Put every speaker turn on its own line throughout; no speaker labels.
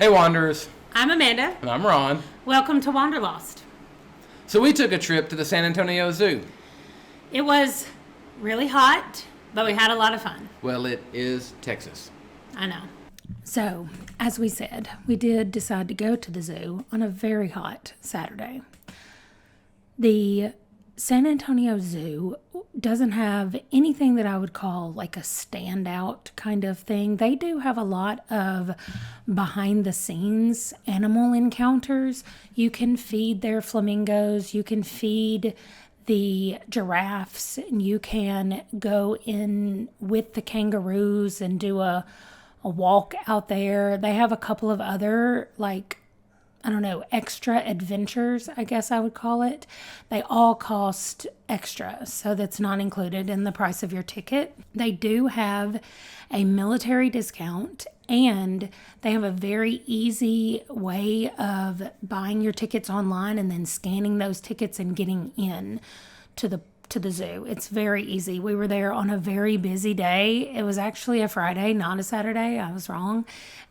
Hey Wanderers.
I'm Amanda.
And I'm Ron.
Welcome to Wanderlost.
So we took a trip to the San Antonio Zoo.
It was really hot, but we had a lot of fun.
Well, it is Texas.
I know. So, as we said, we did decide to go to the zoo on a very hot Saturday. The San Antonio Zoo doesn't have anything that I would call like a standout kind of thing. They do have a lot of behind the scenes animal encounters. You can feed their flamingos, you can feed the giraffes, and you can go in with the kangaroos and do a walk out there. They have a couple of other extra adventures, I guess I would call it. They all cost extra, so that's not included in the price of your ticket. They do have a military discount, and they have a very easy way of buying your tickets online and then scanning those tickets and getting in to the zoo. It's very easy. We were there on a very busy day. It was actually a Friday, not a Saturday. I was wrong.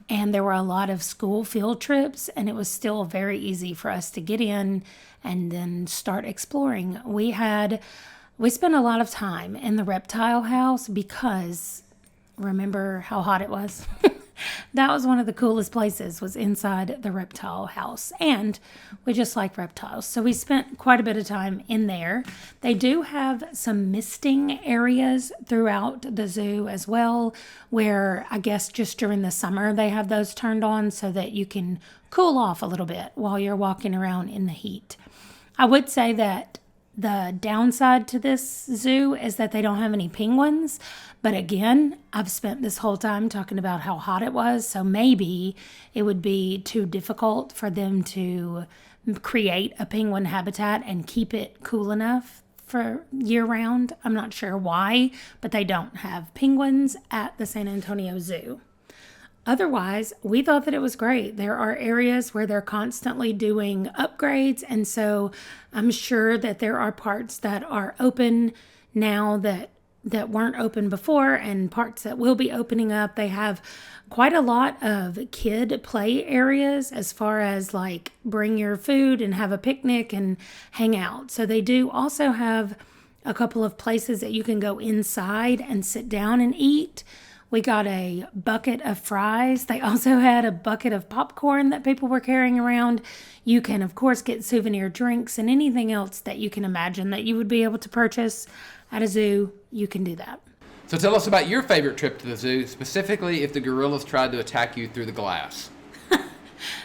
And there were a lot of school field trips, and it was still very easy for us to get in and then start exploring. We spent a lot of time in the reptile house because remember how hot it was? That was one of the coolest places, was inside the reptile house. And we just like reptiles. So we spent quite a bit of time in there. They do have some misting areas throughout the zoo as well, where I guess just during the summer they have those turned on so that you can cool off a little bit while you're walking around in the heat. I would say that the downside to this zoo is that they don't have any penguins. But again, I've spent this whole time talking about how hot it was, so maybe it would be too difficult for them to create a penguin habitat and keep it cool enough for year-round. I'm not sure why, but they don't have penguins at the San Antonio Zoo. Otherwise, we thought that it was great. There are areas where they're constantly doing upgrades, and so I'm sure that there are parts that are open now that weren't open before, and parts that will be opening up. They have quite a lot of kid play areas as far as like bring your food and have a picnic and hang out. So they do also have a couple of places that you can go inside and sit down and eat. We got a bucket of fries. They also had a bucket of popcorn that people were carrying around. You can, of course, get souvenir drinks and anything else that you can imagine that you would be able to purchase at a zoo. You can do that.
So tell us about your favorite trip to the zoo, specifically if the gorillas tried to attack you through the glass.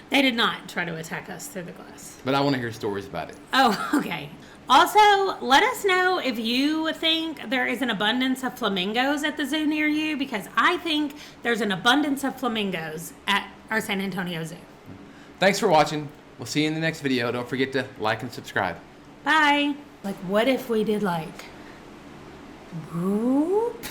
They did not try to attack us through the glass.
But I want to hear stories about it.
Oh, okay. Also, let us know if you think there is an abundance of flamingos at the zoo near you, because I think there's an abundance of flamingos at our San Antonio Zoo.
Thanks for watching. We'll see you in the next video. Don't forget to like and subscribe.
Bye. Like, what if we did like... Whoop.